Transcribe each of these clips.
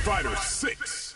Fighter 6.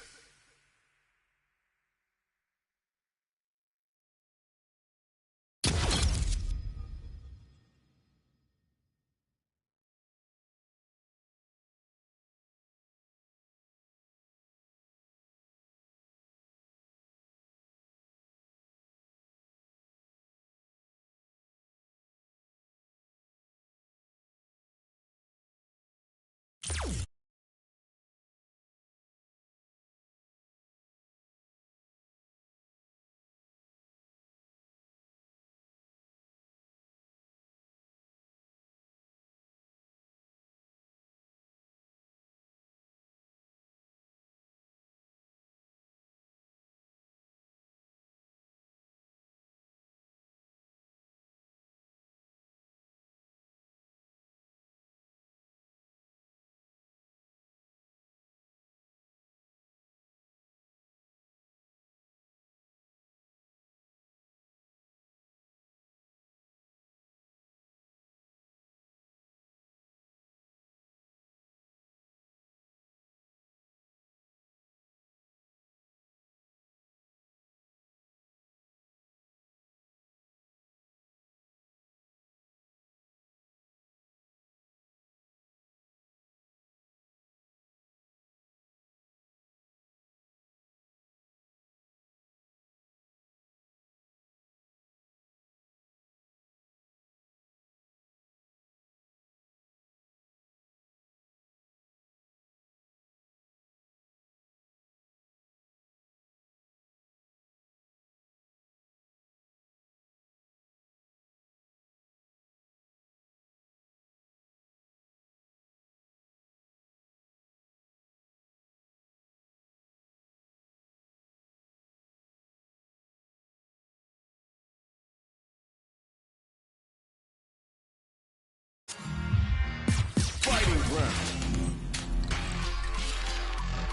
Fighting round.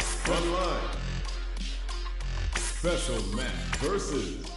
Front line. Special match versus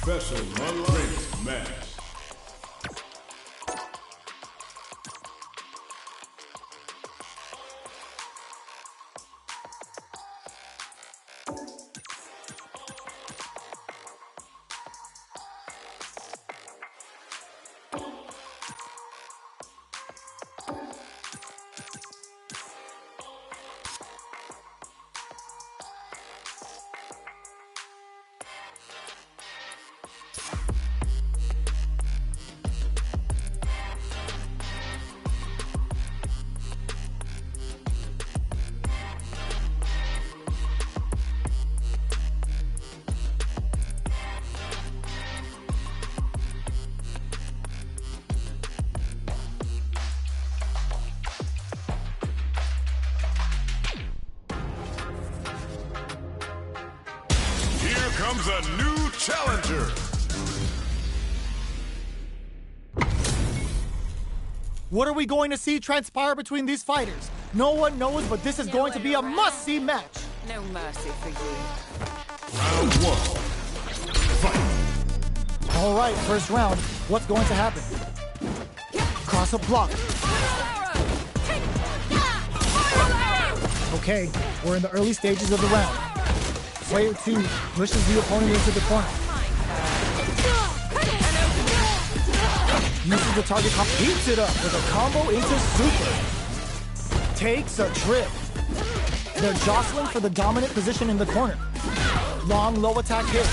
Special unranked match. Comes a new challenger. What are we going to see transpire between these fighters? No one knows, but this is going to be a must-see match. No mercy for you. Round one. Fight. All right, first round. What's going to happen? Cross up block. Okay, we're in the early stages of the round. Player 2 pushes the opponent into the corner. Uses the target comp, heats it up with a combo into super. Takes a trip. They're jostling for the dominant position in the corner. Long, low attack hit.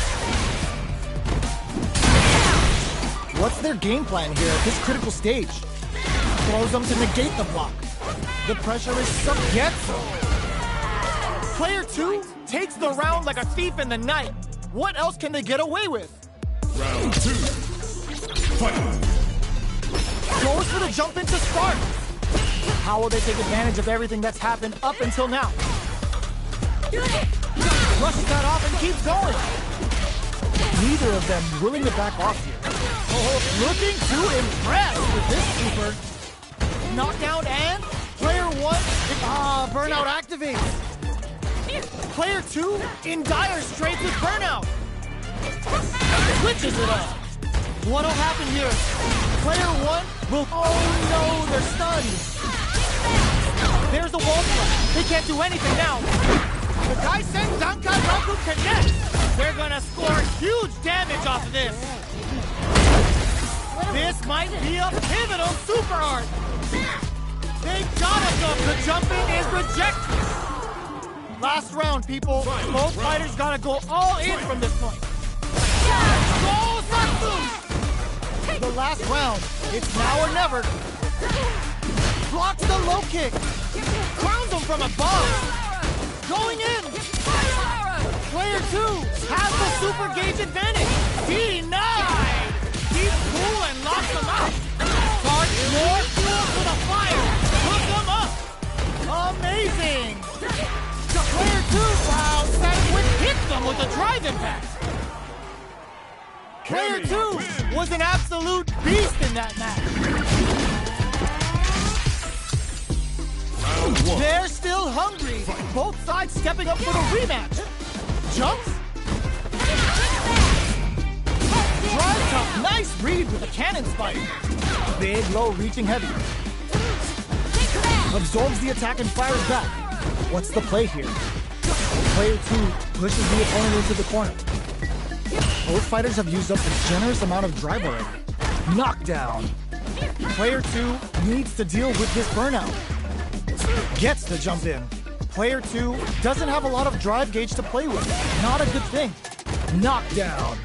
What's their game plan here at this critical stage? Throws them to negate the block. The pressure is sub-gets. Player 2 takes the round like a thief in the night. What else can they get away with? Round 2. Fight. Goes for the jump into start. How will they take advantage of everything that's happened up until now? Brushes that off and keeps going. Neither of them willing to back off here. Oh, looking to impress with this super. Knockdown and player 1, burnout activates. Player 2 in dire straits with burnout. Switches it up. What'll happen here? Player 1 will... Oh no, they're stunned. There's the wall slap. They can't do anything now. The Gaisen Dankaraku connects. They're gonna score huge damage off of this. This might be a pivotal super art. They gotta go. The jumping is rejected. Last round, people. Both fighters gotta go all in from this point. Go Satsu! The last round. It's now or never. Blocks the low kick. Crowns him from above. Going in. Player 2 has the super gauge advantage. Denied. Keeps cool and locks them out. Starts more fuel to the fire. Hook them up. Amazing. Player 2, wow, hits them with a drive impact. Player 2 was an absolute beast in that match. Round 1. They're still hungry. Both sides stepping up for the rematch. Jumps. Drive top, nice read with a cannon spike. Big, low, reaching heavy. Absorbs the attack and fires back. What's the play here? Player 2 pushes the opponent into the corner. Both fighters have used up a generous amount of drive already. Knockdown. Player 2 needs to deal with this burnout. Gets the jump in. Player 2 doesn't have a lot of drive gauge to play with. Not a good thing. Knockdown.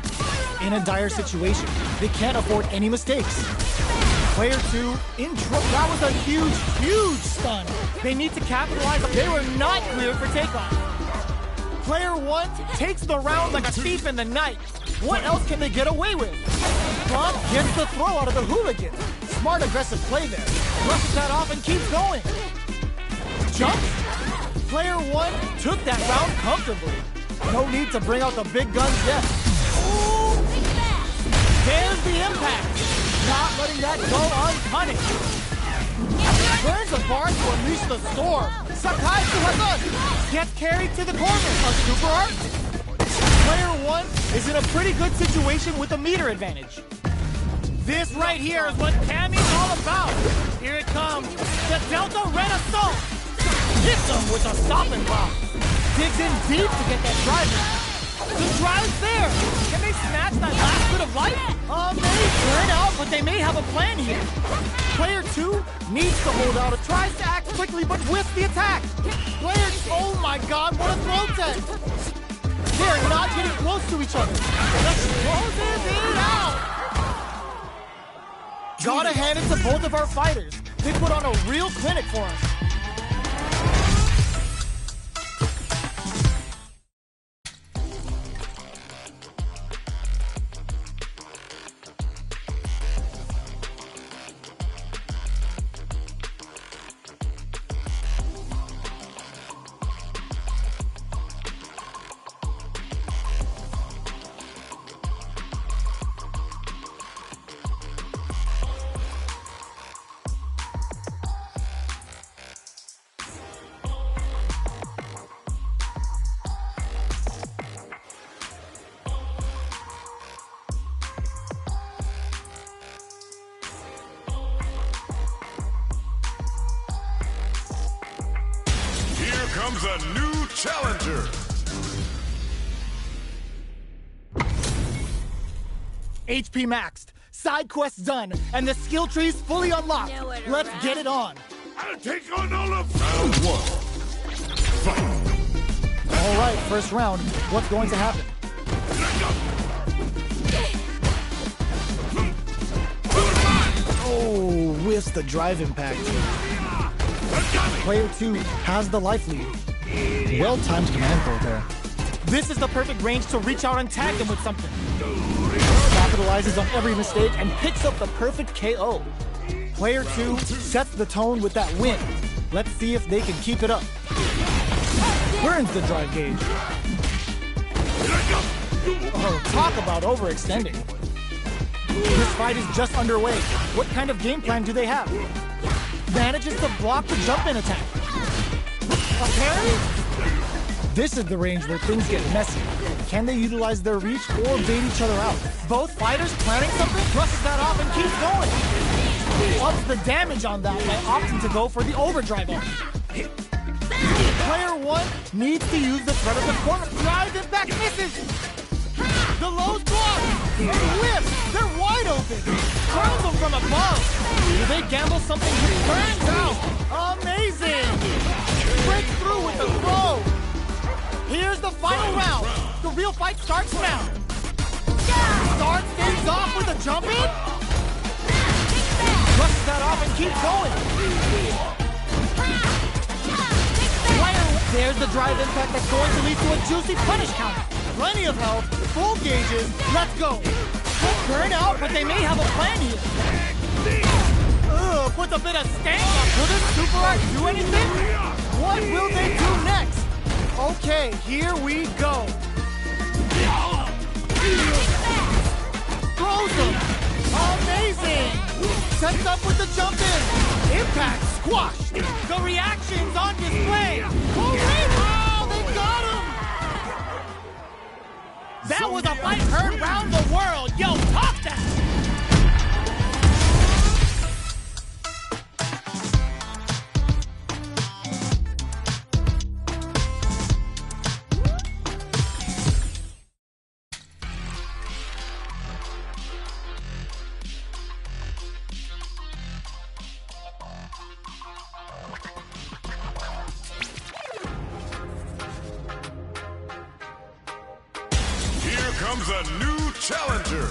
In a dire situation, they can't afford any mistakes. Player 2 in trouble. That was a huge, huge stun. They need to capitalize. They were not cleared for takeoff. Player 1 takes the round like a thief in the night. What else can they get away with? Bob gets the throw out of the hooligan. Smart, aggressive play there. Brushes that off and keeps going. Jumps. Player 1 took that round comfortably. No need to bring out the big guns yet. Ooh. There's the impact. Not letting that go unpunished. Burns the bar to unleash the storm. Sakai Suhasan gets carried to the corner. A super art. Player 1 is in a pretty good situation with a meter advantage. This right here is what Tammy's all about. Here it comes. The Delta Red Assault. Hits him with a stopping block. Digs in deep to get that drive in. The drive's there. Can they snatch that last bit of life? They burn out, but they may have a plan here. Player 2 needs to hold out. It tries to act quickly, but whiffs the attack. Player, oh my God, what a throw test. They're not getting close to each other. Let's close it out. Gotta hand it to both of our fighters. They put on a real clinic for us. Comes a new challenger. HP maxed, side quests done, and the skill tree's fully unlocked. Let's get it on. I'll take on all of round 1. Fight. All right, first round. What's going to happen? Oh, whiffs the drive impact. Player 2 has the life lead. Well-timed command throw there. This is the perfect range to reach out and tag them with something. Capitalizes on every mistake and picks up the perfect KO. Player 2 sets the tone with that win. Let's see if they can keep it up. Burns the drive gauge. Oh, talk about overextending. This fight is just underway. What kind of game plan do they have? Manages to block the jump-in attack. A parry? This is the range where things get messy. Can they utilize their reach or bait each other out? Both fighters planning something? Brushes that off and keeps going. Ups the damage on that by opting to go for the overdrive arm. Player 1 needs to use the threat of the corner. Drive impact misses. The low's blocked. Whips. They're wide open. Throws them from above. Do they gamble something? Burns out. Amazing. Breaks through with the throw. Here's the final round. The real fight starts now. Starts things off with a jump in. Brushes that off and keeps going. There's the drive impact that's going to lead to a juicy punish counter. Plenty of health, full gauges, let's go. Burn out, but they may have a plan here. Ugh, puts a bit of stank on. Will this super art do anything? What will they do next? Okay, here we go. Throws them. Amazing. Sets up with the jump in. Impact squashed. The reaction's on display. Oh, they got him. That was a fight heard round the world. Yo, talk that. Comes a new challenger.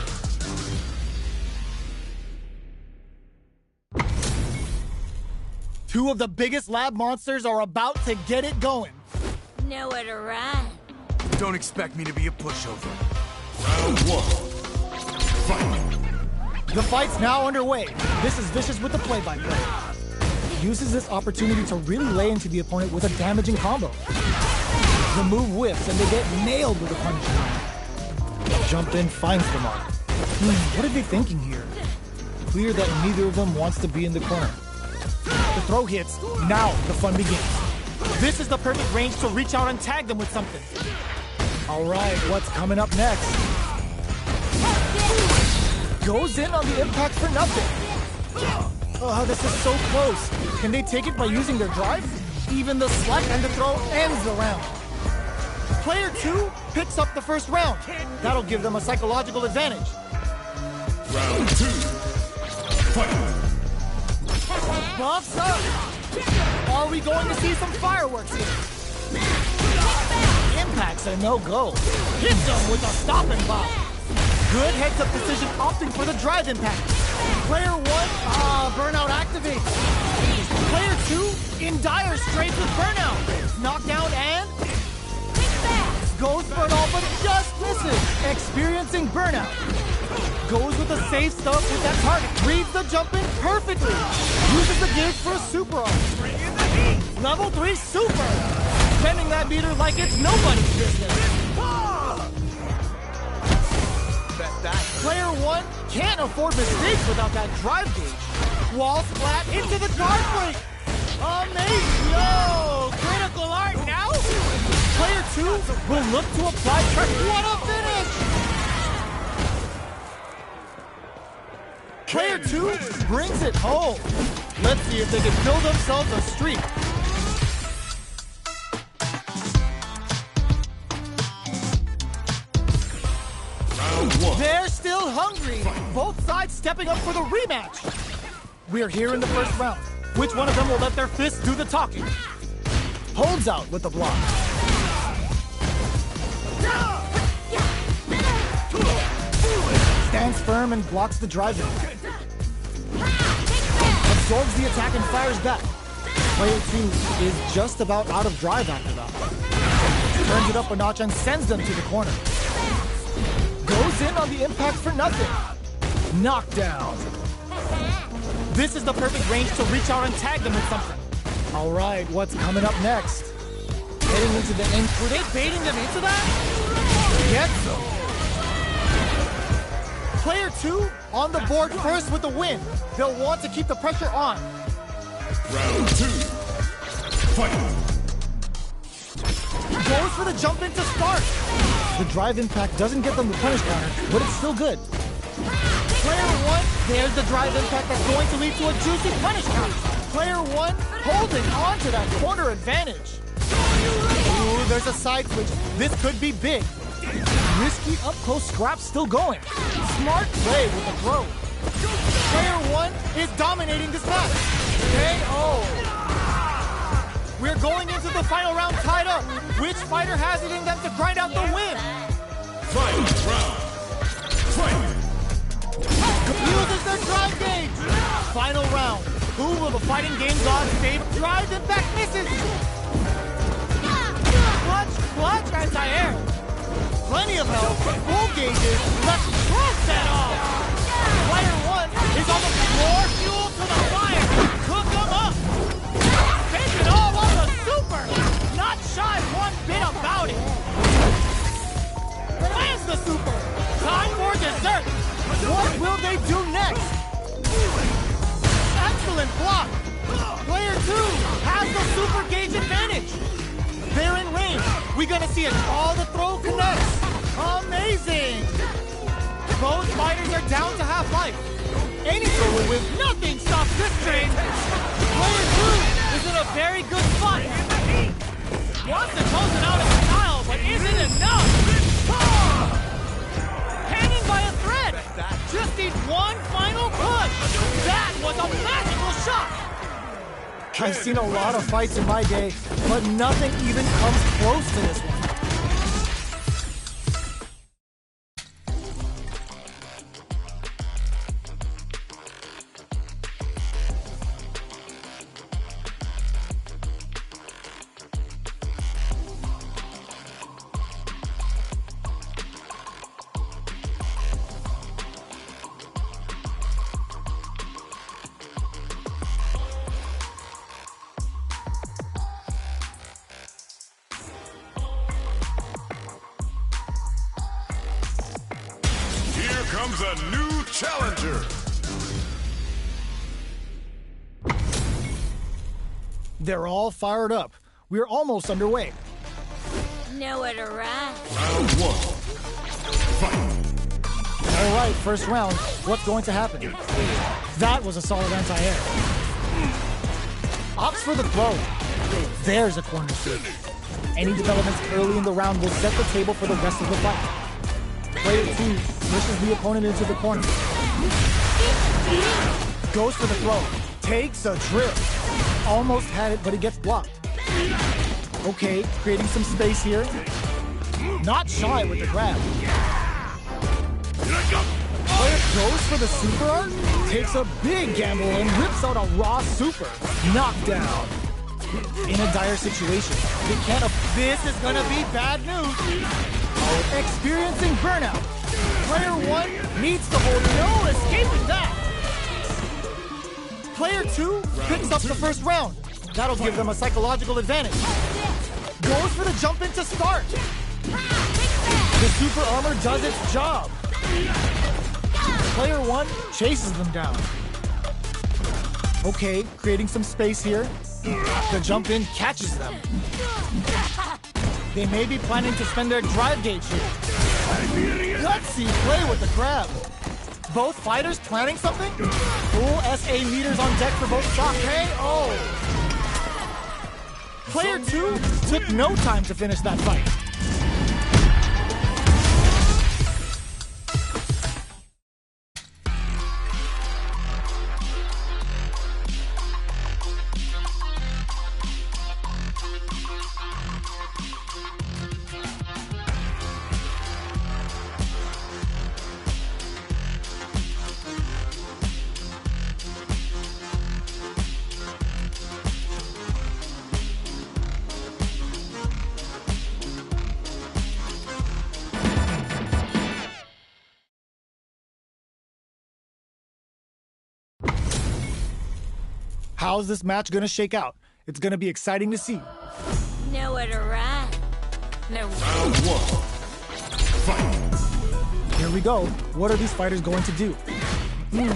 Two of the biggest lab monsters are about to get it going. Nowhere to run. Don't expect me to be a pushover. Round 1. Fight. The fight's now underway. This is Vicious with the play-by-play. Uses this opportunity to really lay into the opponent with a damaging combo. The move whiffs and they get nailed with a punch. Jump in, finds the mark. What are they thinking here? Clear that neither of them wants to be in the corner. The throw hits, now the fun begins. This is the perfect range to reach out and tag them with something. All right, what's coming up next? Goes in on the impact for nothing. Oh, this is so close. Can they take it by using their drive? Even the slack and the throw ends the round. Player 2 picks up the first round. That'll give them a psychological advantage. Round 2. Fight. Buffs up. Are we going to see some fireworks here? Impact's a no-go. Hits them with a stopping block. Good heads-up decision opting for the drive impact. Player 1, burnout activates. Player 2 in dire straits with burnout. Knockdown and goes for it all, but just misses. Experiencing burnout. Goes with the safe stuff with that target. Reads the jump in perfectly. Uses the gauge for a super arm. Level 3 super. Spending that meter like it's nobody's business. Player 1 can't afford mistakes without that drive gauge. Wall splat into the guard break. Amazing! Yo, critical art now? Player 2 will look to apply pressure. What a finish! Player 2 brings it home. Let's see if they can build themselves a streak. Round 1. They're still hungry. Both sides stepping up for the rematch. We're here in the first round. Which one of them will let their fists do the talking? Holds out with the block. Stands firm and blocks the drive in. Absorbs the attack and fires back. Player 2 is just about out of drive after that. Turns it up a notch and sends them to the corner. Goes in on the impact for nothing. Knockdown. This is the perfect range to reach out and tag them with something. All right, what's coming up next? Heading into the end. Were they baiting them into that? Get so. Player 2 on the board first with the win. They'll want to keep the pressure on. Round 2. Fight. Goes for the jump in to start. The drive impact doesn't get them the punish counter, but it's still good. Player 1, there's the drive impact that's going to lead to a juicy punish counter. Player 1 holding on to that corner advantage. Ooh, there's a side switch. This could be big. Risky up-close scrap still going. Smart play with the throw. Player 1 is dominating this match. KO. We're going into the final round tied up. Which fighter has it in them to grind out the win? Final round. Fight. Uses their drive gauge. Final round. Who will the fighting game gods save? Drive impact misses. Clutch, anti-air. Plenty of help. Full gauges. Let's cross that off. Player 1 is on the floor. Fuel to the fire. Cook them up. Take it all on the super. Not shy one bit about it. Lands the super. Time for dessert. What will they do next? Excellent block. Player 2 has the super gauge advantage. They're in range. We're gonna see it. All the throw connects. Amazing. Both fighters are down to half life. Any throw will win. Nothing stops this train. Player 2 is in a very good spot. Wants to close it out in style, but isn't enough. Hanging by a thread. Just needs one final push. That was a magical shot. I've seen a lot of fights in my day, but nothing even comes close to this one. Comes a new challenger. They're all fired up. We're almost underway. Nowhere to run. Round 1. Fight. All right, first round. What's going to happen? That was a solid anti-air. Opts for the throw. There's a corner save. Any developments early in the round will set the table for the rest of the fight. Player 2 pushes the opponent into the corner. Goes for the throw. Takes a trip. Almost had it, but he gets blocked. Okay, creating some space here. Not shy with the grab. Player goes for the super art, takes a big gamble and rips out a raw super. Knockdown. In a dire situation, they can't. This is gonna be bad news. Experiencing burnout. Player 1 needs to hold no escaping that. Player 2 picks up the first round. That'll give them a psychological advantage. Goes for the jump in to start. The super armor does its job. Player 1 chases them down. Okay, creating some space here. The jump in catches them. They may be planning to spend their drive gauge here. Let's see play with the grab. Both fighters planning something? Full SA meters on deck for both shots. KO! Player 2 took no time to finish that fight. How's this match gonna shake out? It's gonna be exciting to see. Nowhere to run. No. Round 1. Fight. Here we go. What are these fighters going to do?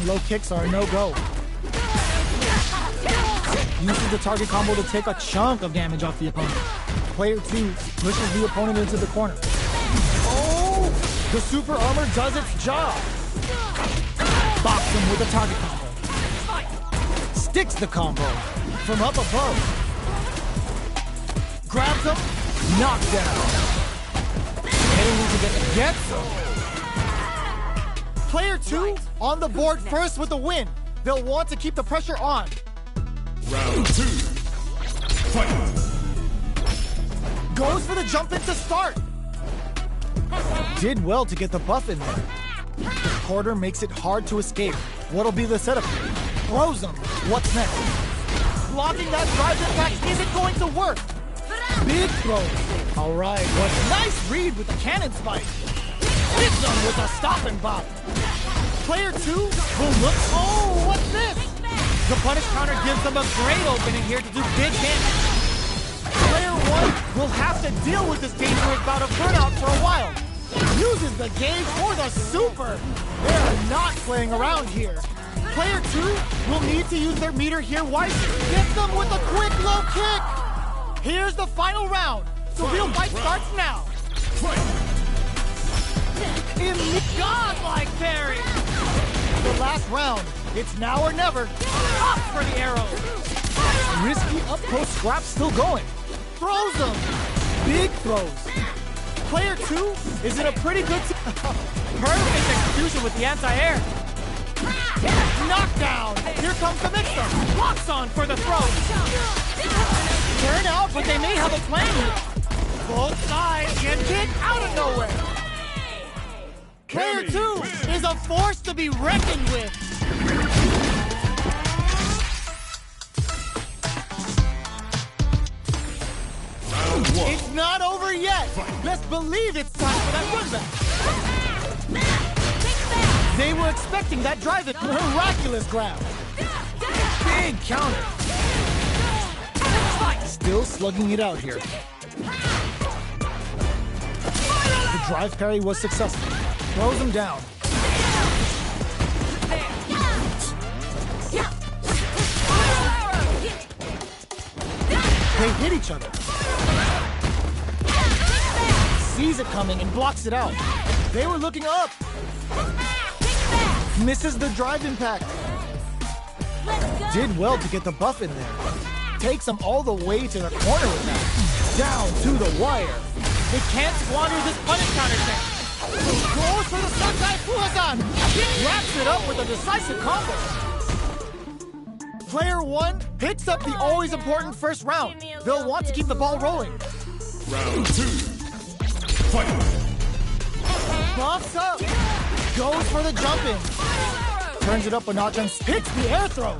Low kicks are a no-go. Uses the target combo to take a chunk of damage off the opponent. Player 2 pushes the opponent into the corner. Oh! The super armor does its job. Box him with a target combo. Sticks the combo from up above. Grabs him, knockdown. Heading to get him. Player 2 on the board first with the win. They'll want to keep the pressure on. Round 2. Fight. Goes for the jump in to start. Did well to get the buff in there. The quarter makes it hard to escape. What'll be the setup here? Throws him. What's next? Blocking that drive impact isn't going to work. Big throw. All right, what nice read with the cannon spike. Hits him with a stop and bop. Player 2 will look. Oh, what's this? The punish counter gives them a great opening here to do big damage. Player 1 will have to deal with this dangerous bout of burnout for a while. Uses the gauge for the super. They're not playing around here. Player 2 will need to use their meter here wisely. Gets them with a quick low kick. Here's the final round. The real fight starts now. Godlike parry. The last round. It's now or never. Up for the arrow. Risky up close scrap still going. Throws them. Big throws. Player 2 is in a pretty good. Perfect execution with the anti-air. Knockdown. Here comes the mix-up. Locks on for the throw. Turn out, but they may have a plan here. Both sides get kicked Out of nowhere. Player 2 is a force to be reckoned with. Round 1. It's not over yet. Best believe it's time for that run back. They were expecting that drive it. Miraculous grab. Big counter. Still slugging it out here. The drive parry was successful. Throws him down. They hit each other. sees it coming and blocks it out. They were looking up. Misses the drive impact. Did well to get the buff in there. Takes them all the way to the corner with that. Down to the wire. They can't squander this punish counter attack. Goes for the Sakai Fuhasan. Wraps it up with a decisive combo. Player 1 picks up the always important first round. They'll want to keep the ball rolling. Round 2. Fight. Buffs up. Goes for the jump in. Turns it up a notch and picks the air throw.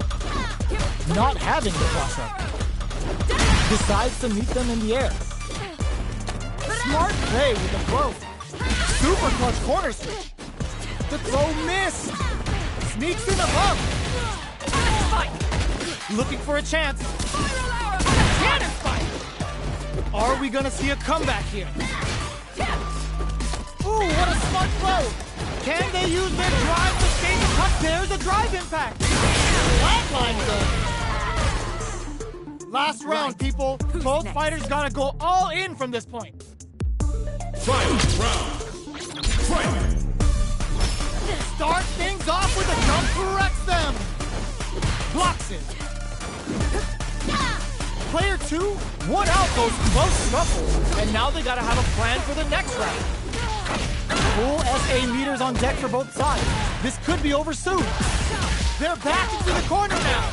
Not having the cross up. Decides to meet them in the air. Smart play with the throw. Super clutch corner switch. The throw missed. Sneaks in above. Looking for a chance. Cannon spike! Are we gonna see a comeback here? Ooh, what a smart throw. Can they use their drive to escape the cut? There's a drive impact. Flatline them. Last round, people. Both fighters gotta go all in from this point. Final round. Fight. Start things off with a jump, corrects them. Blocks it. Player 2 won out those close scuffles, and now they gotta have a plan for the next round. Full SA meters on deck for both sides. This could be over soon. They're back into the corner now.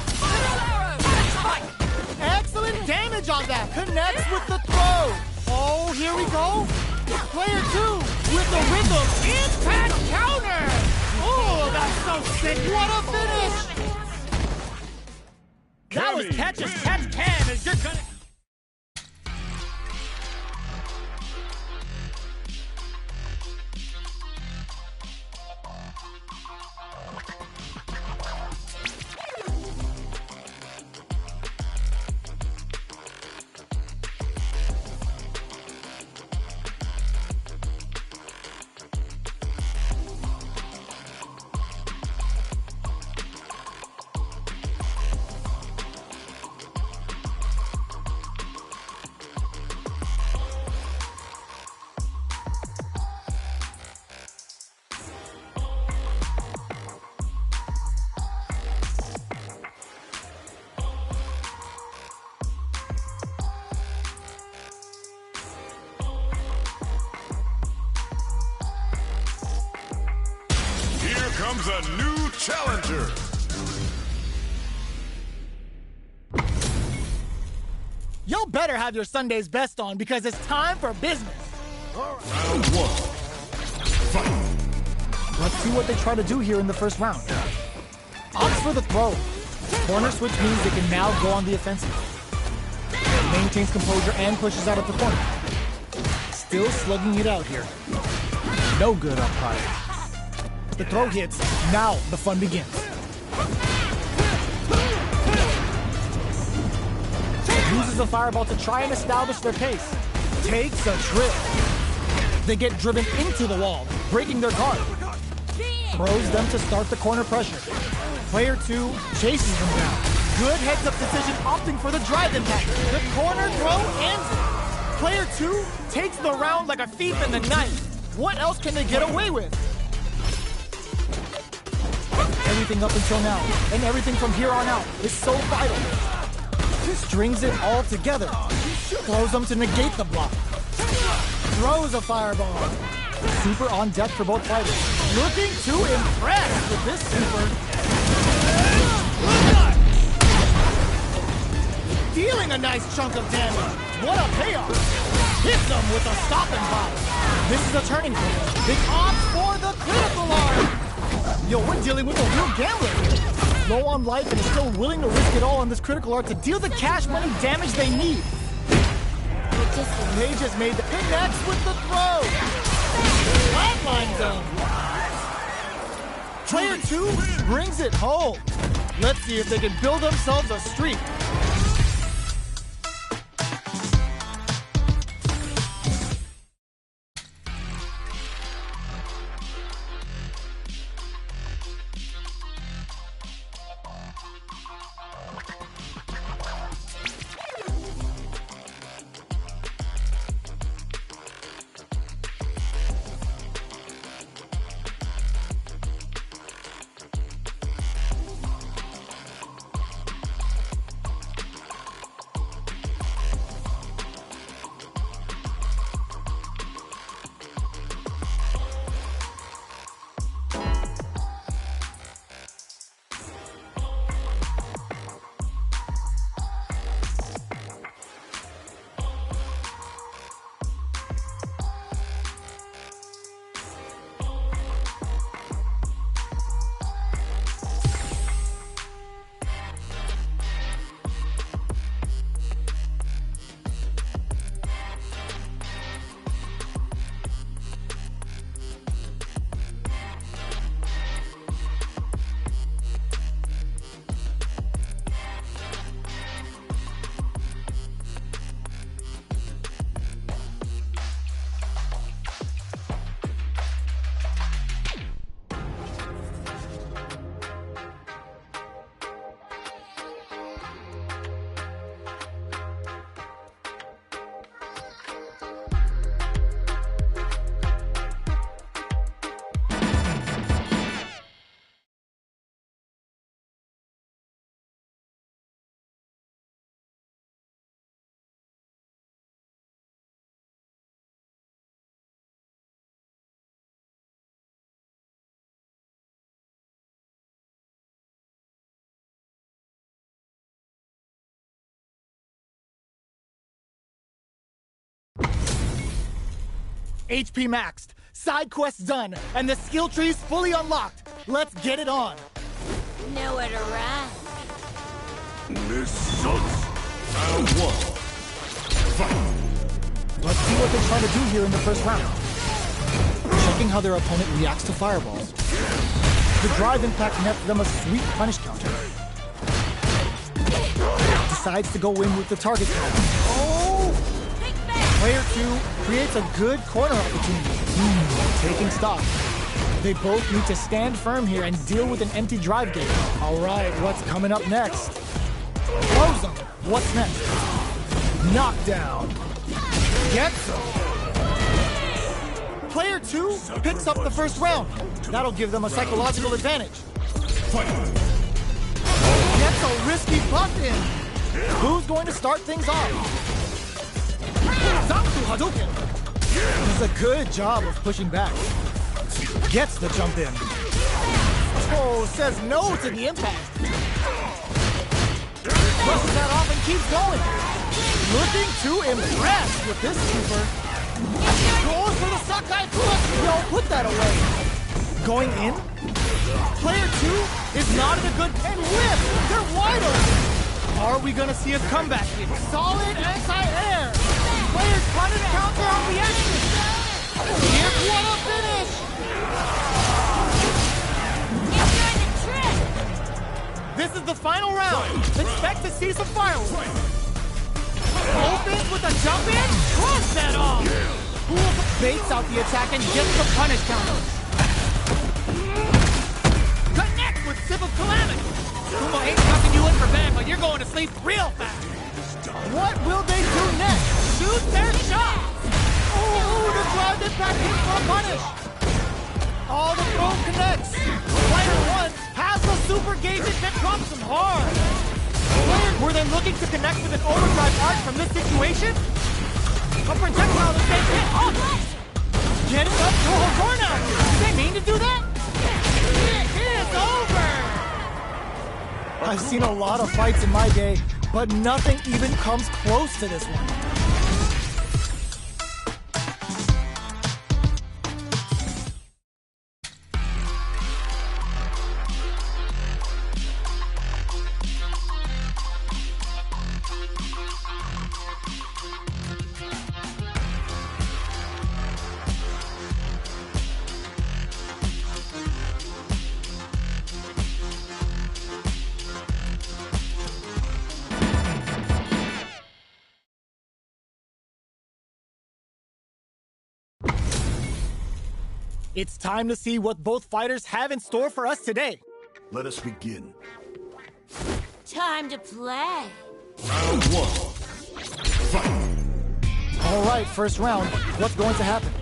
Excellent damage on that. Connects with the throw. Oh, here we go. Player 2 with the rhythm. Impact counter! Oh, that's so sick. What a finish. That was catch as catch can, as you're gonna... Comes a new challenger. Y'all better have your Sunday's best on because it's time for business. Round 1. Fight. Let's see what they try to do here in the first round. Opts for the throw. Corner switch means they can now go on the offensive. Maintains composure and pushes out of the corner. Still slugging it out here. No good up high. The throw hits. Now the fun begins. Uses a fireball to try and establish their pace. Takes a trip. They get driven into the wall, breaking their guard. Throws them to start the corner pressure. Player 2 chases them down. Good heads-up decision, opting for the drive impact. The corner throw ends it. Player 2 takes the round like a thief in the night. What else can they get away with? Everything up until now, and everything from here on out, is so vital. Strings it all together. Throws them to negate the block. Throws a fireball. Super on deck for both fighters. Looking to impress with this super. Dealing a nice chunk of damage. What a payoff. Hits them with a stopping pop. This is a turning point. They opt for the critical arm. Yo, we're dealing with a real gambler here. Low on life and is still willing to risk it all on this critical art to deal the cash money damage they need. They just made the connects with the throw. Flatline zone. Player 2 brings it home. Let's see if they can build themselves a streak. HP maxed, side quests done, and the skill tree's fully unlocked. Let's get it on. Nowhere to run. Round 1. Fight. Let's see what they try to do here in the first round. Checking how their opponent reacts to fireballs. The drive impact nets them a sweet punish counter. Decides to go in with the target counter. Oh! Player 2 creates a good corner opportunity. Taking stock. They both need to stand firm here and deal with an empty drive gate. All right, what's coming up next? Close them. What's next? Knockdown. Get some. Player 2 picks up the first round. That'll give them a psychological advantage. Gets a risky buff in. Who's going to start things off? Zanku Hadouken. Does a good job of pushing back. Gets the jump in. Oh, says no to the impact. Brushes that off and keeps going. Looking to impress with this super. Goes for the Sakai Plus. No, put that away. Going in. Player 2 is not in a good pen whip. They're wide open. Are we gonna see a comeback here? Solid anti-air. Players punish counter on reaction. Here's what a finish. Enjoy the trip. This is the final round. Expect to see some fireworks. Opens with a jump in. Cross that off. Baits out the attack and gets the punish counter. Connect with Sip of Calamity. Kumo ain't tucking you in for bed, but you're going to sleep real fast. What will they do next? Shoot their shot. Oh, the drive impact hits for a punish. All the throw connects. Player 1 has the super gauge that drops him hard. Were they looking to connect with an overdrive arc from this situation? A projectile that they hit. Oh, getting up to a burnout. Did they mean to do that? It is over. I've seen a lot of fights in my day, but nothing even comes close to this one. It's time to see what both fighters have in store for us today. Let us begin. Time to play. Round 1. Fight. All right, first round. What's going to happen?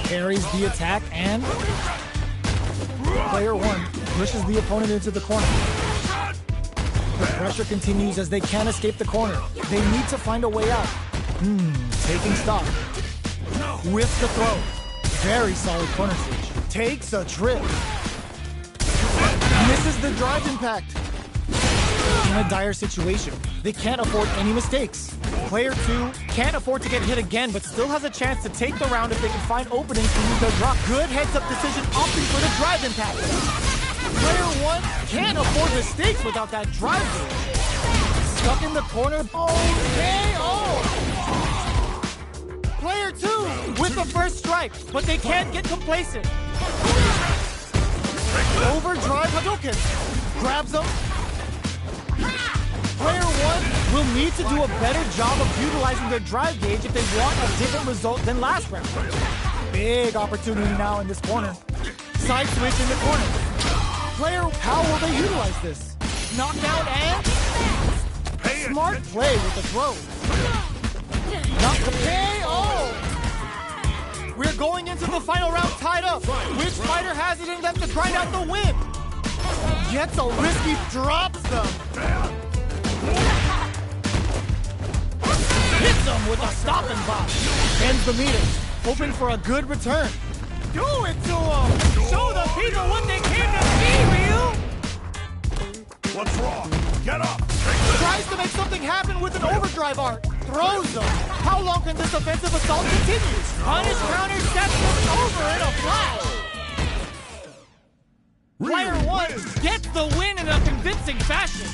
Parries the attack and player 1 pushes the opponent into the corner. The pressure continues as they can't escape the corner. They need to find a way out. Taking stock. With the throw. Very solid corner switch. Takes a trip. Misses the drive impact. In a dire situation, they can't afford any mistakes. Player 2 can't afford to get hit again, but still has a chance to take the round if they can find openings to use their drop. Good heads-up decision opting for the drive impact. Player 1 can't afford mistakes without that drive move. Stuck in the corner. Oh! Player 2 with the first strike, but they can't get complacent. Overdrive Hadouken. Grabs them. Player 1 will need to do a better job of utilizing their drive gauge if they want a different result than last round. Big opportunity now in this corner. Side switch in the corner. Player, how will they utilize this? Knockdown and smart play with the throw. Not the pay. Oh! We're going into the final round tied up. Which fighter has it in them to grind out the win? Gets a risky, drops them. Hits them with a stopping box. Ends the meter. Hoping for a good return. Do it to them. Show the people what they came to see, Ryu. What's wrong? Get up! Tries to make something happen with an overdrive arc. throws them. How long can this offensive assault continue? Punish counter sets them over in a flash. Player 1 gets the win in a convincing fashion.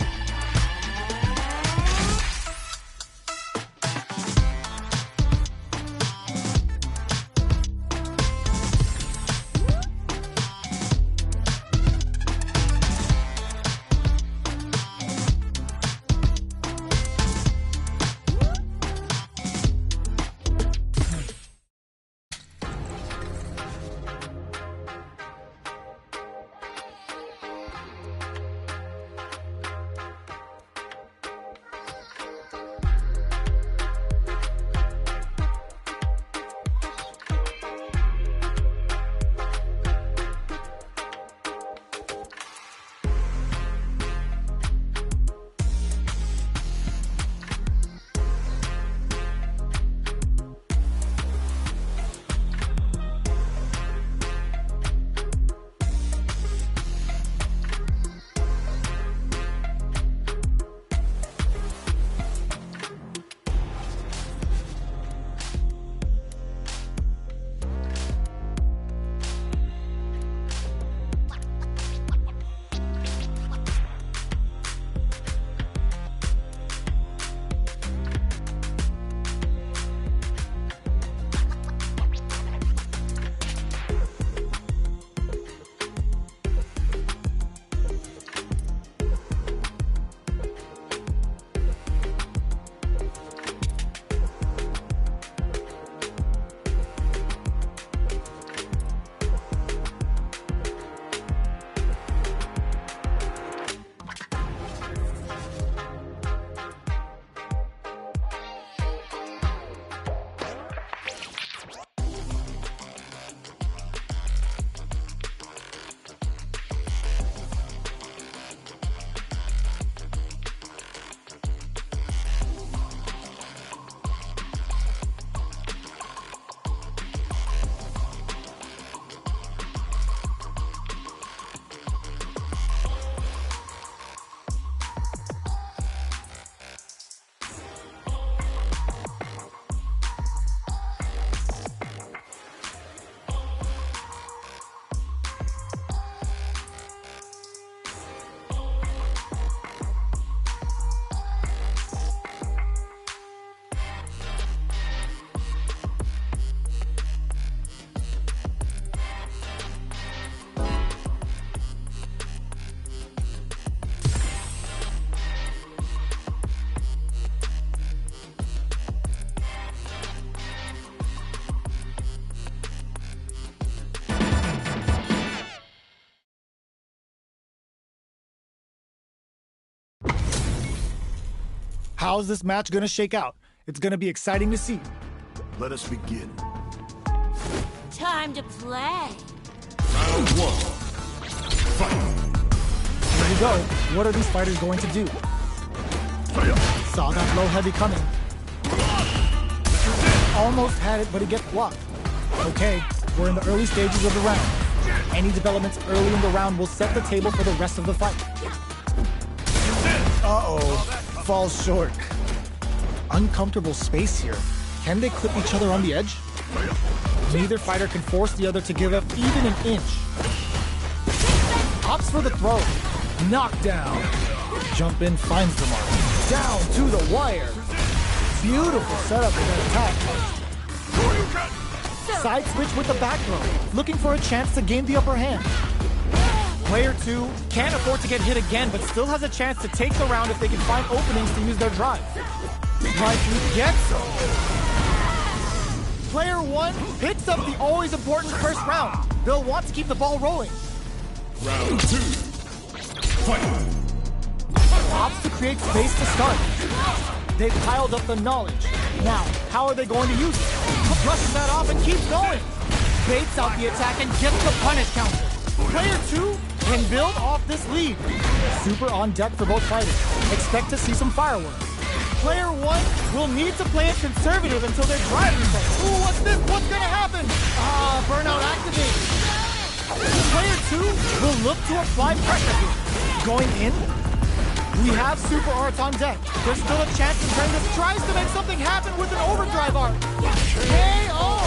How's this match gonna shake out? It's gonna be exciting to see. Let us begin. Time to play. Round 1. Fight! Here we go. What are these fighters going to do? Saw that low heavy coming. Almost had it, but it gets blocked. Okay, we're in the early stages of the round. Any developments early in the round will set the table for the rest of the fight. Uh-oh. Falls short. Uncomfortable space here. Can they clip each other on the edge? Neither fighter can force the other to give up even an inch. Opts for the throw. Knockdown. Jump in finds the mark. Down to the wire. Beautiful setup for that attack. Side switch with the back throw. Looking for a chance to gain the upper hand. Player 2 can't afford to get hit again, but still has a chance to take the round if they can find openings to use their drive. Like he gets them. Player 1 picks up the always important first round. They'll want to keep the ball rolling. Round 2. Fight! Opts to create space to start. They've piled up the knowledge. Now, how are they going to use it? Brushes that off and keeps going. Baits out the attack and gets the punish counter. Player 2 can build off this lead. Super on deck for both fighters. Expect to see some fireworks. Player 1 will need to play it conservative until their drive resets. Ooh, what's this? What's gonna happen? Burnout activated. Player 2 will look to apply pressure here. Going in. We have super arts on deck. There's still a chance to turn this. Tries to make something happen with an overdrive art. KO!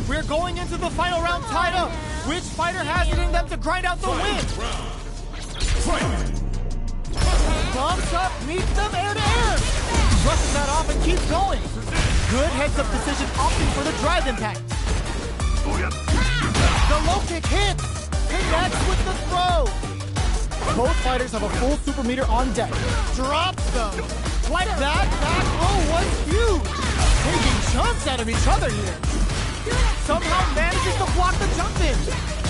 We're going into the final round tied up. Which fighter has it in them to grind out the win? Bumps up, meets them air to air. Brushes that off and keeps going. Good heads-up decision, opting for the drive impact. The low kick hits. Connects with the throw. Both fighters have a full super meter on deck. Drops them. Like that back row was huge. Taking chunks out of each other here. Somehow manages to block the jump in.